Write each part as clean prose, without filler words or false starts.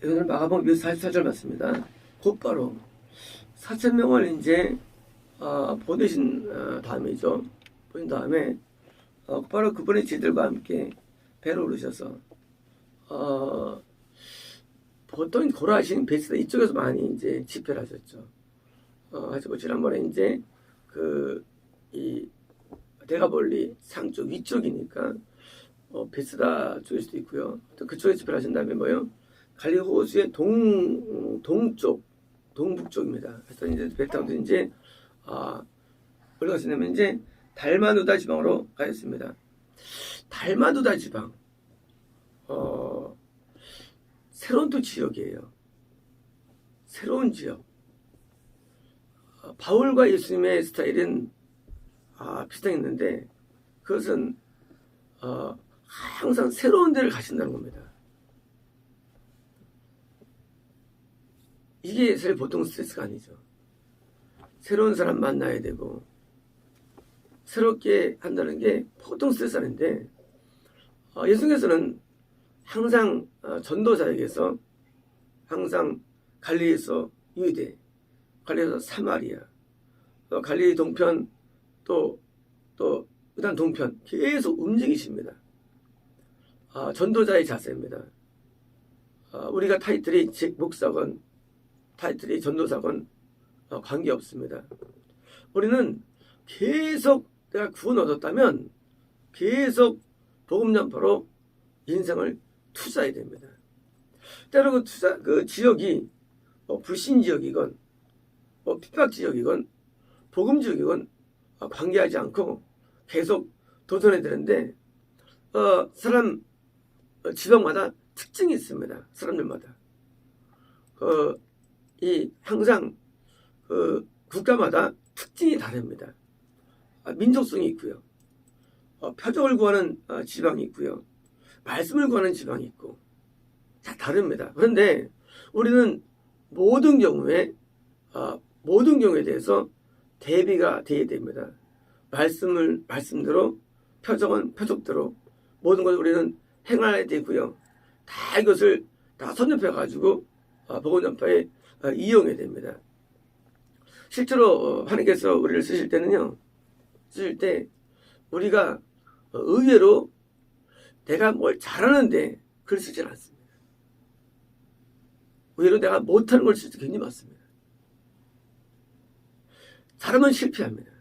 오늘 마가복음 44절 맞습니다. 곧바로 4,000명을 이제 보내신 다음이죠. 보신 다음에 곧바로 그분의 제자들과 함께 배로 오르셔서 보통 고라신 베스다 이쪽에서 많이 이제 집회를 하셨죠. 하시고 지난번에 이제 이 대가볼리 상쪽 위쪽이니까 베스다 쪽일 수도 있고요. 또 그쪽에 집회를 하신 다음에 뭐요? 갈릴리 호수의 동쪽, 동북쪽입니다. 그래서 이제 배 타고 이제 어디 갔냐면 이제 달마누다 지방으로 가셨습니다. 달마누다 지방, 새로운 또 지역이에요. 새로운 지역. 바울과 예수님의 스타일은 비슷했는데 그것은 항상 새로운 데를 가신다는 겁니다. 이게 사실 보통 스트레스가 아니죠. 새로운 사람 만나야 되고 새롭게 한다는 게 보통 스트레스 아닌데 예수님께서는 항상 전도자에게서 항상 갈릴리에서 유대, 갈릴리에서 사마리아, 또 갈릴리 동편 또 그다음 동편 계속 움직이십니다. 전도자의 자세입니다. 우리가 타이틀이 목사건 타이틀이 전도사건 관계없습니다. 우리는 계속 내가 구원 얻었다면 계속 복음 전파로 인생을 투자해야 됩니다. 때로 그 지역이 불신 지역이건 핍박 지역이건 복음 지역이건 관계하지 않고 계속 도전해야 되는데 사람 지역마다 특징이 있습니다. 사람들마다 항상 국가마다 특징이 다릅니다. 민족성이 있고요. 표적을 구하는 지방이 있고요. 말씀을 구하는 지방이 있고 다 다릅니다. 그런데 우리는 모든 경우에 대해서 대비가 되어야 됩니다. 말씀대로 표적은 표적대로 모든 것을 우리는 행해야 되고요. 다 이것을 다 선접해 가지고 복음 전파에 이용해야 됩니다. 실제로 하나님께서 우리를 쓰실 때 우리가 의외로 내가 뭘 잘하는데 글을 쓰지 않습니다. 의외로 내가 못하는 걸 쓸 때 굉장히 많습니다. 잘하면 실패합니다.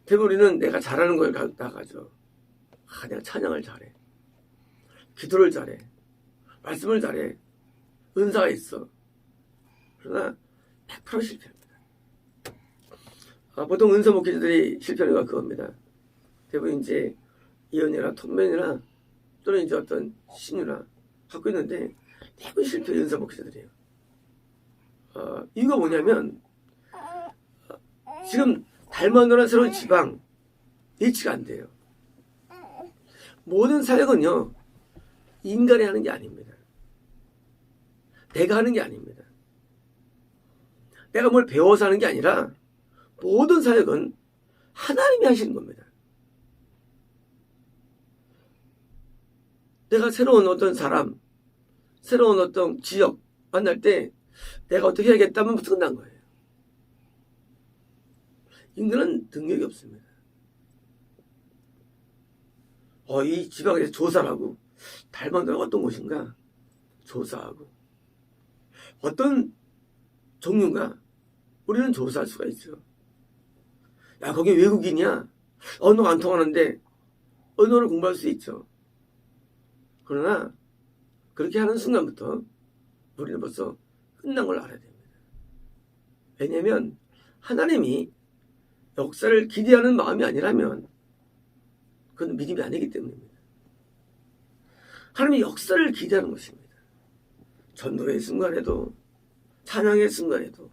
대부분 우리는 내가 잘하는 걸 나가죠. 내가 찬양을 잘해. 기도를 잘해. 말씀을 잘해. 은사가 있어. 그러나 100% 실패합니다. 보통 은사 목회자들이 실패하는 건 그겁니다. 대부분 이제 예언이나 톱맨이나 또는 이제 어떤 신유나 갖고 있는데 대부분 실패 은사 목회자들이에요. 이유가 뭐냐면 지금 달마누라 새로운 지방 일치가 안 돼요. 모든 사역은요 인간이 하는 게 아닙니다. 내가 하는 게 아닙니다. 내가 뭘 배워서 하는 게 아니라 모든 사역은 하나님이 하시는 겁니다. 내가 새로운 어떤 사람, 새로운 어떤 지역 만날 때 내가 어떻게 해야겠다면 끝난 거예요. 인간은 능력이 없습니다. 이 지방에서 조사를 하고 달마누라가 어떤 곳인가 조사하고 어떤 종류가 우리는 조사할 수가 있죠. 야 거기 외국인이야. 언어가 안 통하는데 언어를 공부할 수 있죠. 그러나 그렇게 하는 순간부터 우리는 벌써 끝난 걸 알아야 됩니다. 왜냐하면 하나님이 역사를 기대하는 마음이 아니라면 그건 믿음이 아니기 때문입니다. 하나님이 역사를 기대하는 것입니다. 전도의 순간에도 찬양의 순간에도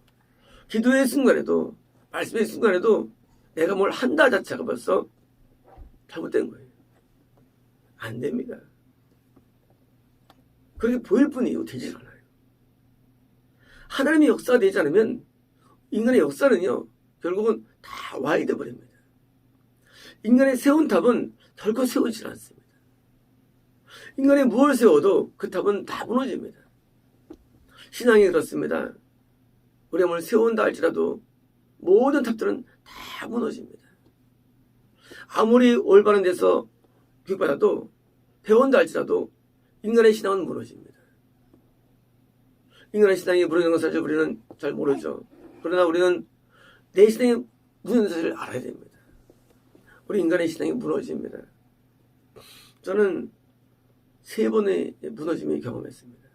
기도의 순간에도 말씀의 순간에도 내가 뭘 한다 자체가 벌써 잘못된 거예요. 안 됩니다. 그렇게 보일 뿐이에요. 되지 않아요. 하나님의 역사가 되지 않으면 인간의 역사는요 결국은 다 와이드 버립니다. 인간의 세운 탑은 결코 세우지 않습니다. 인간이 무엇을 세워도 그 탑은 다 무너집니다. 신앙이 그렇습니다. 우리가 뭘 세운다 할지라도 모든 탑들은 다 무너집니다. 아무리 올바른 데서 교육받아도 배운다 할지라도 인간의 신앙은 무너집니다. 인간의 신앙이 무너지는 것을 우리는 잘 모르죠. 그러나 우리는 내 신앙이 무너지는 사실을 알아야 됩니다. 우리 인간의 신앙이 무너집니다. 저는 3번의 무너짐을 경험했습니다.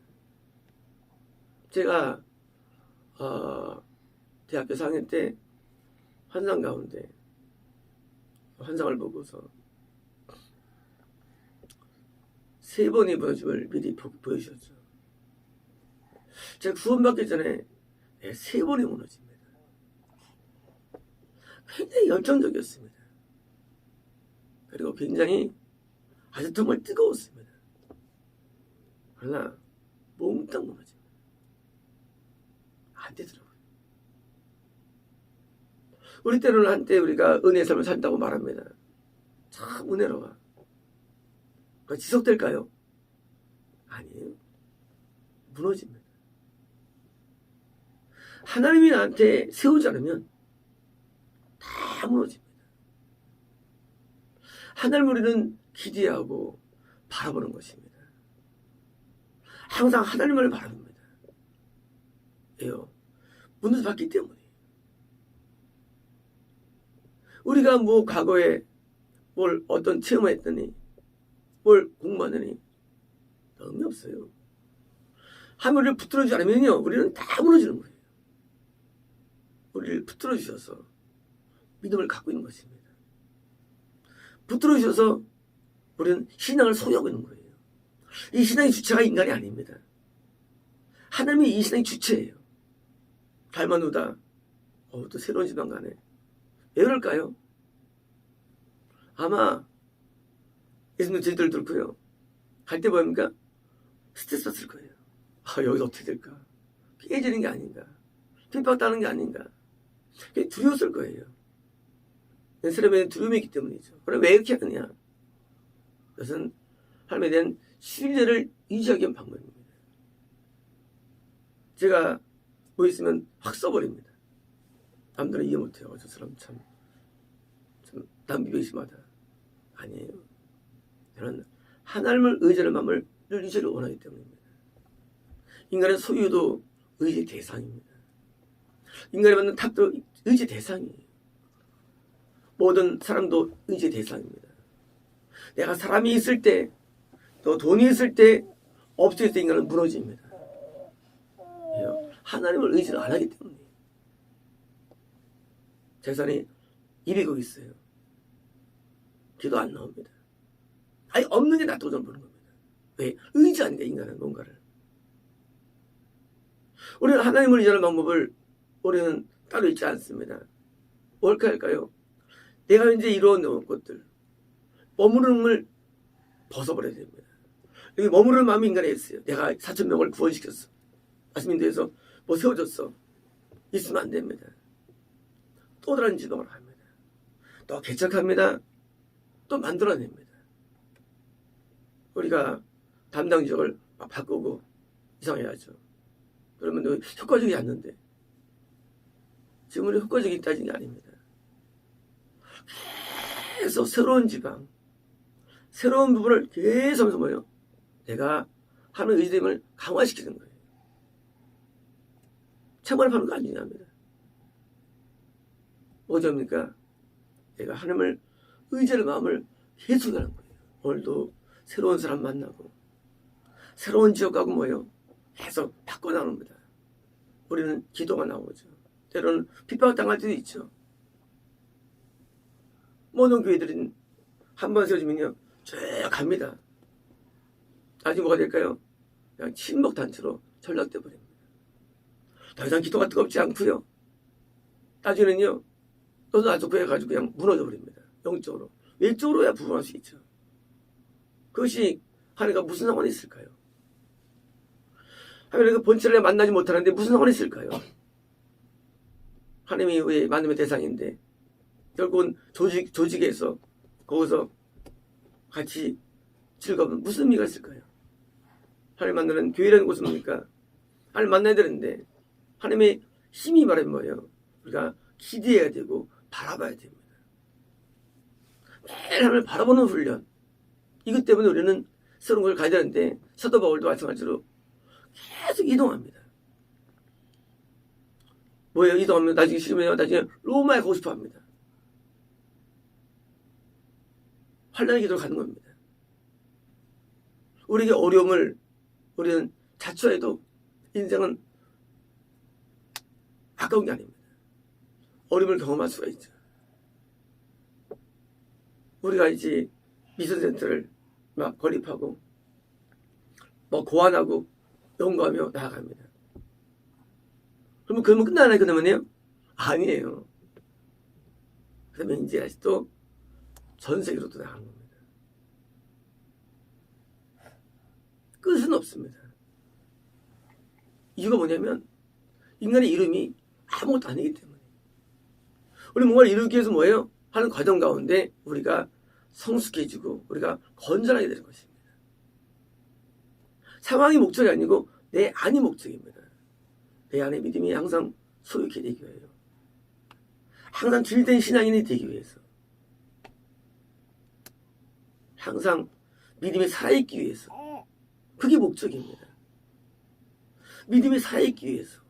제가 대학교 4학년 때 환상 가운데 환상을 보고서 3번의 무너짐을 미리 보여주셨죠. 제가 구원받기 전에 3번이 무너집니다. 굉장히 열정적이었습니다. 그리고 굉장히 아주 정말 뜨거웠습니다. 그러나 몽땅 무너집니다. 안 되더라고요. 우리 때로는 한때 우리가 은혜의 삶을 산다고 말합니다. 참 은혜로워. 그거 지속될까요? 아니에요. 무너집니다. 하나님이 나한테 세우지 않으면 다 무너집니다. 하나님을 우리는 기대하고 바라보는 것입니다. 항상 하나님을 바라봅니다. 왜요? 무너졌기 때문에. 우리가 뭐 과거에 뭘 어떤 체험을 했더니 뭘 공부하더니 의미 없어요. 하늘을 붙들어주지 않으면요 우리는 다 무너지는 거예요. 우리를 붙들어 주셔서 믿음을 갖고 있는 것입니다. 붙들어 주셔서 우리는 신앙을 소유하고 있는 거예요. 이 신앙의 주체가 인간이 아닙니다. 하나님이 이 신앙의 주체예요. 달마누다 또 새로운 지방 가네. 왜 그럴까요? 아마 예수님 제자들 들고요. 갈 때 보니까 스트레스 받을 거예요. 여기서 어떻게 될까? 깨지는 게 아닌가? 핍박당하는 게 아닌가? 두려웠을 거예요. 사람에는 두려움이 있기 때문이죠. 그럼 왜 이렇게 하느냐? 그것은 하나님에 대한 신뢰를 유지하기 위한 방법입니다. 제가 뭐 있으면 확 써버립니다. 남들은 이해 못해요. 저 사람 참 남비배심하다. 아니에요. 저는 하나님을 의지하는 마음을 늘 유지를 원하기 때문입니다. 인간의 소유도 의지의 대상입니다. 인간이 받는 탑도 의지의 대상이에요. 모든 사람도 의지의 대상입니다. 내가 사람이 있을 때, 또 돈이 있을 때, 없을 때 인간은 무너집니다. 하나님을 의지를 안 하기 때문에. 재산이 200억 있어요. 기도 안 나옵니다. 아니 없는 게 낫다고 저는 보는 겁니다. 왜? 의지하니까 인간은 뭔가를. 우리는 하나님을 의지하는 방법을 우리는 따로 있지 않습니다. 뭘까 할까요? 내가 이제 이루어 놓은 것들 머무르는 걸 벗어버려야 됩니다. 여기 머무르는 마음이 인간에 있어요. 내가 4,000명을 구원시켰어. 아스민도에서 뭐 세워줬어. 있으면 안 됩니다. 또 다른 지동을 합니다. 또 개척합니다. 또 만들어냅니다. 우리가 담당 지역을 바꾸고 이상해야죠. 그러면 효과적이지 않는데 지금 우리 효과적이 따진 게 아닙니다. 계속 새로운 지방, 새로운 부분을 계속 뭐예요? 내가 하는 의지됨을 강화시키는 거예요. 생활하는 거 아니냐합니다. 어쩌합니까? 내가 하나님을 의지하는 마음을 계속하는 거예요. 오늘도 새로운 사람 만나고 새로운 지역 가고 뭐예요? 계속 바꿔나갑니다. 우리는 기도가 나오죠. 때로는 핍박당할 때도 있죠. 모든 교회들은 한 번 세워지면요 쭉 갑니다. 나중에 뭐가 될까요? 그냥 침묵단체로 전락돼 버립니다. 더 이상 기도가 뜨겁지 않고요. 나중에는요 너도 나도 그래가지고 그냥 무너져 버립니다. 영적으로. 외적으로야 부흥할 수 있죠. 그것이 하나님과 무슨 상관이 있을까요? 하나님과 본체를 만나지 못하는데 무슨 상관이 있을까요? 하나님이 우리 만남의 대상인데 결국은 조직에서 거기서 같이 즐거우면 무슨 의미가 있을까요? 하나님 만나는 교회라는 곳은 뭡니까? 하나님 만나야 되는데 하나님의 힘이 말하면 뭐예요? 우리가 기대해야 되고 바라봐야 됩니다. 매일 하나님을 바라보는 훈련. 이것 때문에 우리는 새로운 걸 가야 되는데 사도 바울도 마찬가지로 계속 이동합니다. 뭐예요? 이동하면 나중에 싫으면 나중에 로마에 가고 싶어 합니다. 환난의 기도로 가는 겁니다. 우리에게 어려움을 우리는 자초해도 인생은 아까운 게 아닙니다. 어려움을 경험할 수가 있죠. 우리가 이제 미션센터를 막 건립하고 뭐 고안하고 연구하며 나아갑니다. 그러면 끝나나요? 그러면요? 아니에요. 그러면 이제 아직도 전 세계로 또 나가는 겁니다. 끝은 없습니다. 이유가 뭐냐면 인간의 이름이 아무것도 아니기 때문에 우리 뭔가를 이루기 위해서 뭐예요? 하는 과정 가운데 우리가 성숙해지고 우리가 건전하게 되는 것입니다. 상황이 목적이 아니고 내 안이 목적입니다. 내 안의 믿음이 항상 소유케 되기 위해요. 항상 질된 신앙인이 되기 위해서 항상 믿음이 살아있기 위해서 그게 목적입니다. 믿음이 살아있기 위해서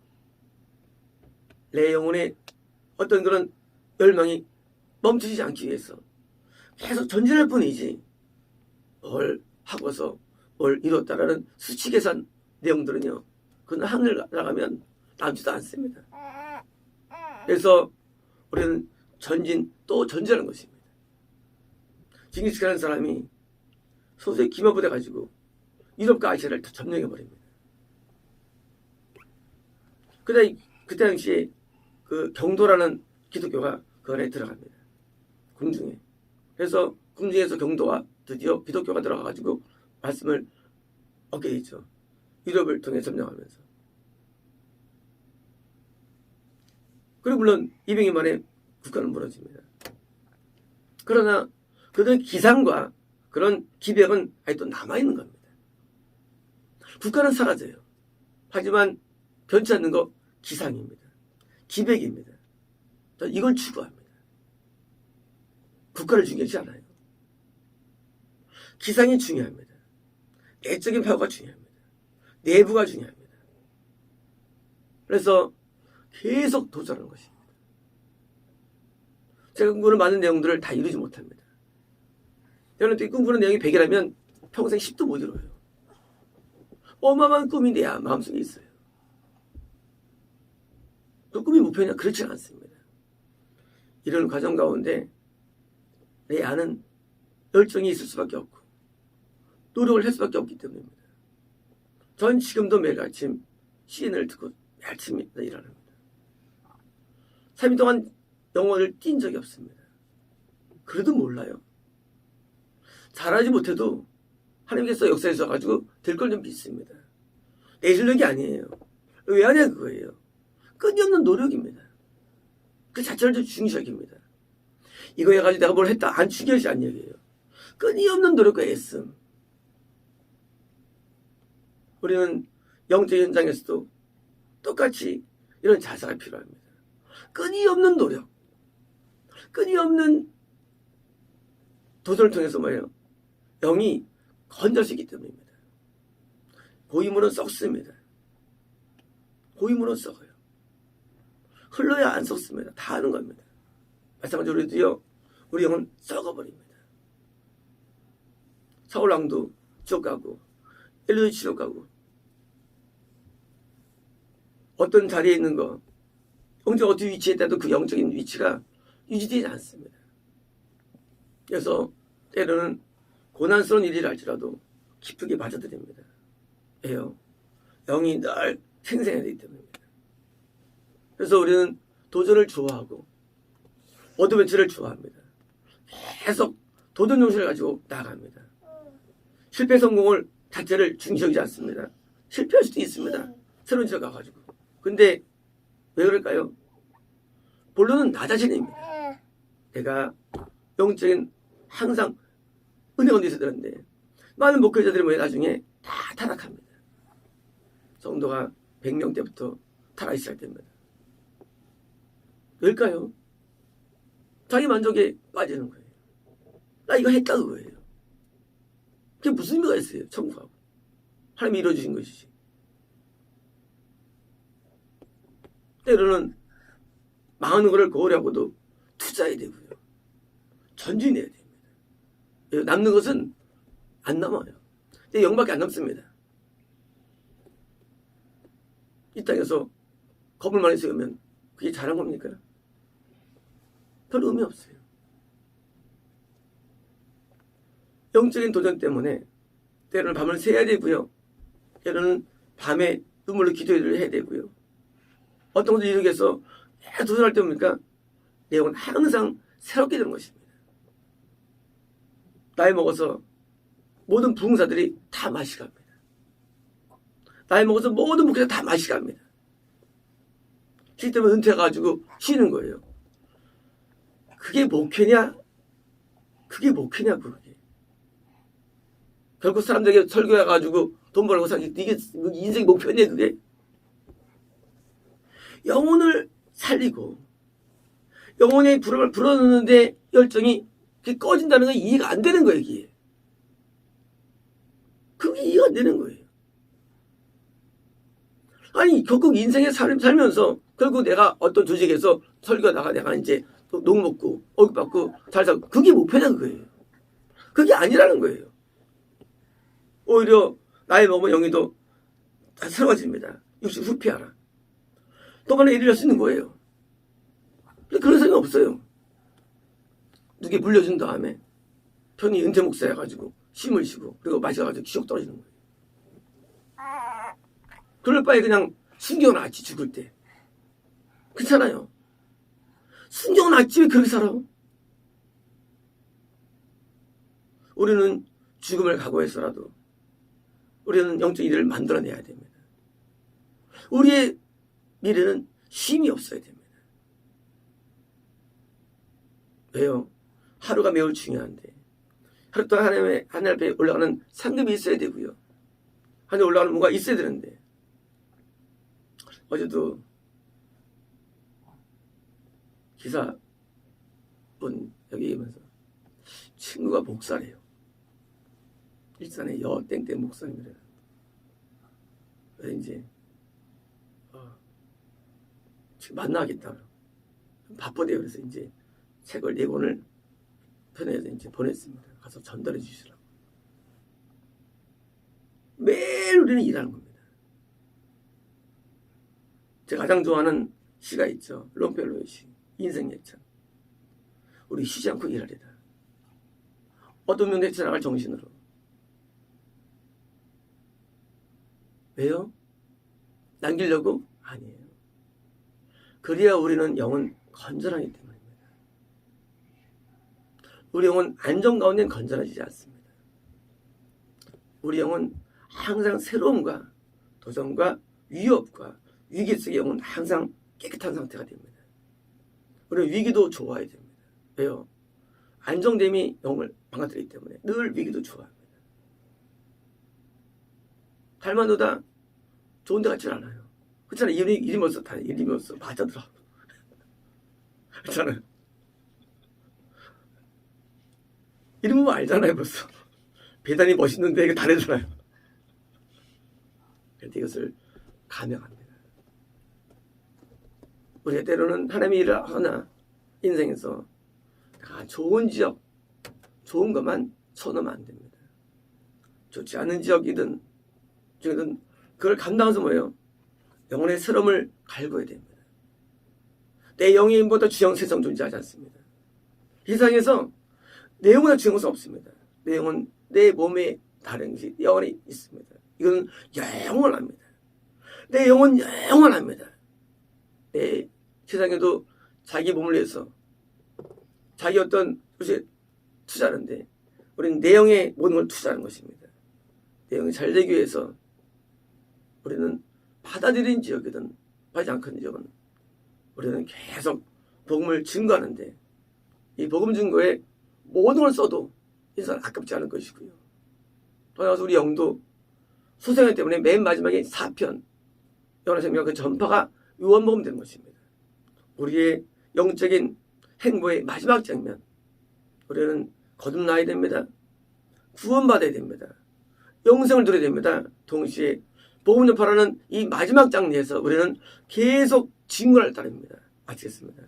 내 영혼의 어떤 그런 열망이 멈추지 않기 위해서 계속 전진할 뿐이지 뭘 하고서 뭘 이뤘다라는 수치 계산 내용들은요 그건 하늘 나가면 남지도 않습니다. 그래서 우리는 전진 또 전진하는 것입니다. 징기스칸 사람이 소수의 기마부대 가지고 유럽과 아시아를 다 점령해버립니다. 그때 당시에 그 경도라는 기독교가 그 안에 들어갑니다. 궁중에. 그래서 궁중에서 경도와 드디어 기독교가 들어가가지고 말씀을 얻게 되죠. 유럽을 통해 점령하면서. 그리고 물론 200년 만에 국가는 무너집니다. 그러나 그런 기상과 그런 기백은 아직도 남아있는 겁니다. 국가는 사라져요. 하지만 변치 않는 거 기상입니다. 기백입니다. 이걸 추구합니다. 국가를 중요하지 않아요. 기상이 중요합니다. 내적인 파워가 중요합니다. 내부가 중요합니다. 그래서 계속 도전하는 것입니다. 제가 꿈꾸는 많은 내용들을 다 이루지 못합니다. 여러분 꿈꾸는 내용이 100이라면 평생 10도 못 이뤄요. 어마어마한 꿈이 내 마음속에 있어요. 그 꿈이 목표냐? 그렇지는 않습니다. 이런 과정 가운데 내 안은 열정이 있을 수밖에 없고 노력을 할 수밖에 없기 때문입니다. 전 지금도 매일 아침 CNN을 듣고 열심히 일합니다. 3일 동안 영어를 띈 적이 없습니다. 그래도 몰라요. 잘하지 못해도 하나님께서 역사에 있어가지고 될 걸 좀 믿습니다. 내 실력이 아니에요. 왜 하냐 그거예요. 끊임없는 노력입니다. 그 자체를 좀 중시하기입니다. 이거 해가지고 내가 뭘 했다 안 중요하지 않은 얘기예요. 끊임없는 노력과 애씀. 우리는 영적 현장에서도 똑같이 이런 자세가 필요합니다. 끊임없는 노력, 끊임없는 도전을 통해서 뭐예요? 영이 건질 수 있기 때문입니다. 고이물은 썩습니다. 고이물은 썩어요. 흘러야 안 썩습니다. 다 하는 겁니다. 마찬가지로 우리도요, 우리 영은 썩어버립니다. 사울왕도 지옥 가고, 엘리도 지옥 가고, 어떤 자리에 있는 거, 영적 어떤 위치에 있다도 그 영적인 위치가 유지되지 않습니다. 그래서 때로는 고난스러운 일이라 할지라도 기쁘게 받아들입니다. 왜요? 영이 늘 생생해야 되기 때문입니다. 그래서 우리는 도전을 좋아하고 어드벤처를 좋아합니다. 계속 도전 정신을 가지고 나아갑니다. 실패 성공을 자체를 중시하지 않습니다. 실패할 수도 있습니다. 새로운 지역 가가지고. 근데 왜 그럴까요? 본론은 나 자신입니다. 내가 영적인 항상 은혜가 어디 있어야 되는데 많은 목회자들이 뭐예요? 나중에 다 타락합니다. 성도가 100명 때부터 타락이 시작됩니다. 왜일까요? 자기 만족에 빠지는 거예요. 나 이거 했다 그거예요. 그게 무슨 의미가 있어요? 천국하고. 하나님이 이루어주신 것이지. 때로는 망하는 것을 고려하고도 투자해야 되고요. 전진해야 됩니다. 남는 것은 안 남아요. 근데 영밖에 안 남습니다. 이 땅에서 겁을 많이 세우면 그게 잘한 겁니까? 별 의미 없어요. 영적인 도전 때문에 때로는 밤을 새야 되고요. 때로는 밤에 눈물로 기도를 해야 되고요. 어떤 것을 이루기 위해서 도전할 때 뭡니까? 내용은 항상 새롭게 되는 것입니다. 나이 먹어서 모든 부흥사들이 다 맛이 갑니다. 나이 먹어서 모든 목회자 다 맛이 갑니다. 쉴 때면 은퇴해가지고 쉬는 거예요. 그게 목회냐? 그게 목회냐, 그게. 결국 사람들에게 설교해가지고 돈 벌고 사기, 이게 인생 목표냐, 그게? 영혼을 살리고, 영혼의 부름을 불어넣는데 열정이 그게 꺼진다는 건 이해가 안 되는 거예요, 이게. 그게 이해가 안 되는 거예요. 아니, 결국 인생에 살면서, 결국 내가 어떤 조직에서 설교하다가 내가 이제 농 먹고, 월급 받고, 잘 살고, 그게 목표냐, 그거예요. 그게 아니라는 거예요. 오히려, 나이 먹으면 영이도 다 새로워집니다. 60 후피하라. 또 하나 일을 할 수 있는 거예요. 근데 그런 생각 없어요. 누게 물려준 다음에, 편히 은퇴 목사 해가지고, 심을 쉬고, 그리고 마셔가지고 기억 떨어지는 거예요. 그럴 바에 그냥 숨겨놨지, 죽을 때. 그렇잖아요. 숨겨놨지, 왜 그렇게 살아? 우리는 죽음을 각오해서라도 우리는 영적 일을 만들어내야 됩니다. 우리의 미래는 쉼이 없어야 됩니다. 왜요? 하루가 매우 중요한데 하루 동안 하나님 앞에 올라가는 상급이 있어야 되고요. 하늘 올라가는 뭔가 있어야 되는데 어제도 기사 분 여기 오면서 친구가 목사래요. 일산의 여땡땡 목사님이래요. 그래서 이제 지금 만나겠다. 바쁘대요. 그래서 이제 책을 4권을 편해서 이제 보냈습니다. 가서 전달해 주시라고. 매일 우리는 일하는 겁니다. 제가 가장 좋아하는 시가 있죠. 롱펠로의 시. 인생 예찬. 우리 쉬지 않고 일하리다. 어떤 면에 지나갈 정신으로. 왜요? 남기려고? 아니에요. 그래야 우리는 영은 건전하기 때문입니다. 우리 영은 안정 가운데는 건전하지 않습니다. 우리 영은 항상 새로움과 도전과 위협과 위기 속의 영은 항상 깨끗한 상태가 됩니다. 우리는 위기도 좋아해야 됩니다. 왜요? 안정됨이 영을 망가뜨리기 때문에 늘 위기도 좋아합니다. 달만도다 좋은 데 같지 않아요. 그렇잖아요. 이리 멀어서 맞아더라고. 그렇잖아요. 이름 보면 알잖아요, 벌써. 배단이 멋있는데 이거 다르잖아요. 그런데 이것을 감명합니다. 우리가 때로는 하나님의 일을 하나 인생에서 좋은 지역, 좋은 것만 쳐놓으면 안 됩니다. 좋지 않은 지역이든 중이든 그걸 감당해서 뭐예요? 영혼의 새로움을 갈구해야 됩니다. 내 영의 힘보다 주영 세상 존재하지 않습니다. 이 세상에서 내 영혼보다 주영은 없습니다. 내 영혼, 내 몸에 다른 것이 영원히 있습니다. 이건 영원합니다. 내 영혼 영원합니다. 내 세상에도 자기 몸을 위해서 자기 어떤 것에 투자하는데 우리는 내 영의 모든 걸 투자하는 것입니다. 내 영이 잘 되기 위해서 우리는 받아들인 지역이든 받지 않는 지역은 우리는 계속 복음을 증거하는데 이 복음 증거에 모든 걸 써도 인생은 아깝지 않을 것이고요. 더 나아가서 우리 영도 소생하기 때문에 맨 마지막에 4편 요한의 생명 그 전파가 요한복음 된 것입니다. 우리의 영적인 행보의 마지막 장면, 우리는 거듭나야 됩니다. 구원받아야 됩니다. 영생을 누려야 됩니다. 동시에 복음 전파라는 이 마지막 장르에서 우리는 계속 진군할 따름입니다. 마치겠습니다.